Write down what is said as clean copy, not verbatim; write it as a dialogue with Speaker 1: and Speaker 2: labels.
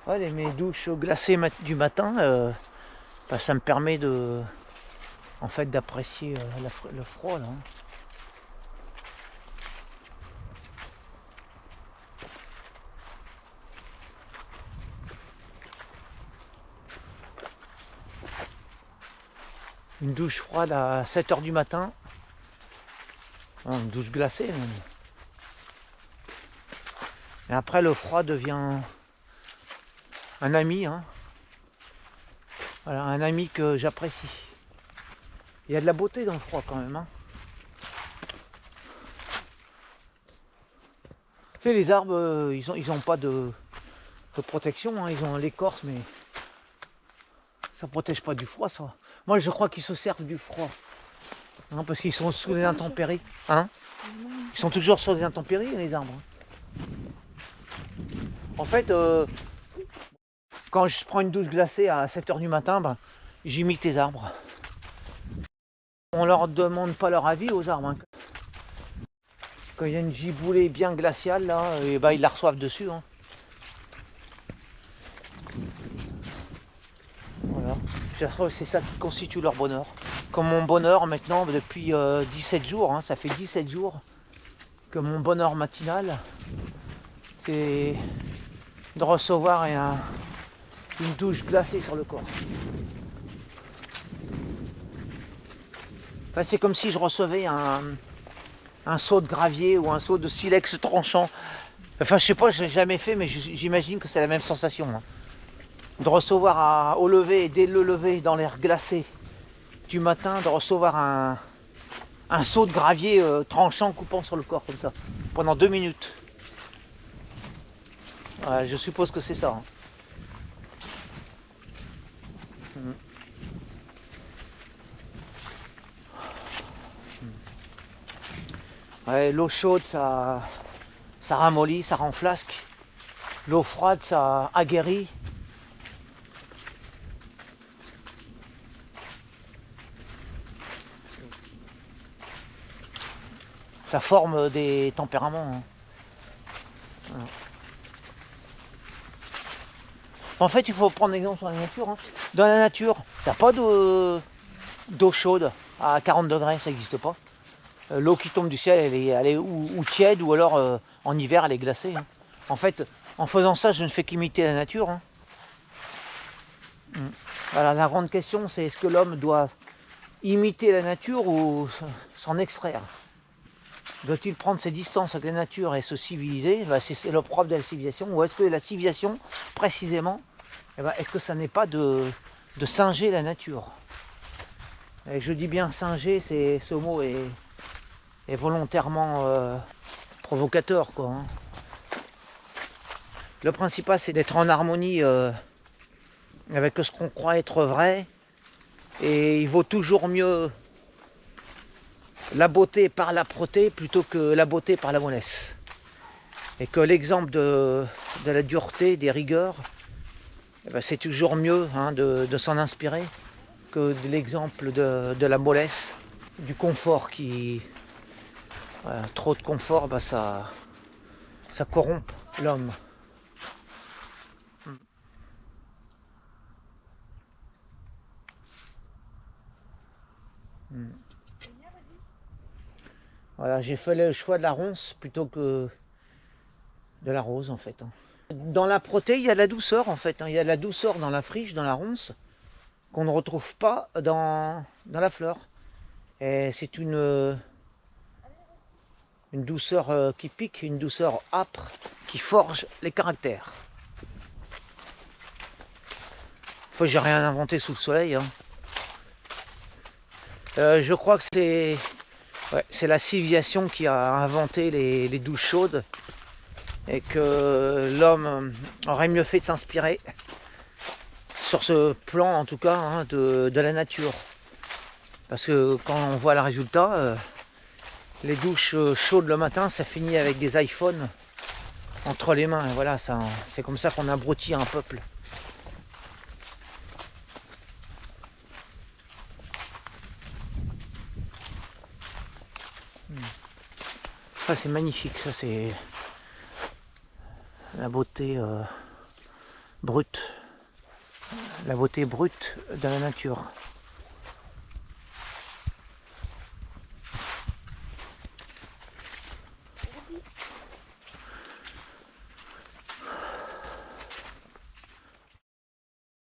Speaker 1: Ouais, mes douches glacées du matin, bah, ça me permet de, en fait, d'apprécier le froid là, hein. Une douche froide à 7 heures du matin, une douche glacée même. Et après le froid devient un ami, hein. Voilà, un ami que j'apprécie. Il y a de la beauté dans le froid quand même, hein. Tu sais, les arbres, ils ont pas de protection, hein. Ils ont l'écorce, mais ça protège pas du froid, ça. Moi, je crois qu'ils se servent du froid, hein, parce qu'ils sont sous les intempéries, hein. Ils sont toujours sur des intempéries, les arbres, hein. En fait, quand je prends une douche glacée à 7 heures du matin, ben, j'imite les arbres. On leur demande pas leur avis aux arbres, hein. Quand il y a une giboulée bien glaciale, là, et ben, ils la reçoivent dessus, hein. Voilà. Je trouve que c'est ça qui constitue leur bonheur. Comme mon bonheur maintenant, depuis 17 jours, hein, ça fait 17 jours que mon bonheur matinal, c'est de recevoir une douche glacée sur le corps. Enfin, c'est comme si je recevais un seau de gravier ou un seau de silex tranchant. Enfin, je sais pas, j'ai jamais fait, mais j'imagine que c'est la même sensation, hein. De recevoir au lever et dès le lever dans l'air glacé du matin, de recevoir un seau de gravier tranchant coupant sur le corps comme ça pendant 2 minutes. Ouais, je suppose que c'est ça, hein. Ouais, l'eau chaude, ça ramollit, ça renflasque. L'eau froide, ça aguerrit. Ça forme des tempéraments, hein. Voilà. En fait, il faut prendre l'exemple sur la nature, hein. Dans la nature, t'as pas d'eau chaude à 40 degrés, ça n'existe pas. L'eau qui tombe du ciel, elle est ou tiède, ou alors en hiver, elle est glacée, hein. En fait, en faisant ça, je ne fais qu'imiter la nature, hein. Voilà, la grande question, c'est est-ce que l'homme doit imiter la nature ou s'en extraire? Doit-il prendre ses distances avec la nature et se civiliser? Ben, c'est le propre de la civilisation. Ou est-ce que la civilisation, précisément, eh ben, est-ce que ça n'est pas de singer la nature? Et je dis bien singer, ce mot est volontairement provocateur, quoi, hein. Le principal, c'est d'être en harmonie avec ce qu'on croit être vrai. Et il vaut toujours mieux la beauté par l'âpreté plutôt que la beauté par la mollesse. Et que l'exemple de la dureté, des rigueurs, eh ben, c'est toujours mieux, hein, de s'en inspirer que de l'exemple de la mollesse, du confort qui... Voilà, trop de confort, bah, ça corrompt l'homme. Voilà, j'ai fait le choix de la ronce plutôt que de la rose, en fait, hein. Dans la protée, il y a de la douceur, en fait, hein. Il y a de la douceur dans la friche, dans la ronce, qu'on ne retrouve pas dans la fleur. Et c'est une douceur qui pique, une douceur âpre, qui forge les caractères. Faut que j'ai rien inventé sous le soleil, hein. Je crois que c'est la civilisation qui a inventé les douches chaudes et que l'homme aurait mieux fait de s'inspirer sur ce plan, en tout cas, hein, de la nature. Parce que quand on voit le résultat, les douches chaudes le matin, ça finit avec des iPhones entre les mains. Et voilà, c'est comme ça qu'on abrutit un peuple. Ça, c'est magnifique. Ça, c'est la beauté brute, la beauté brute de la nature.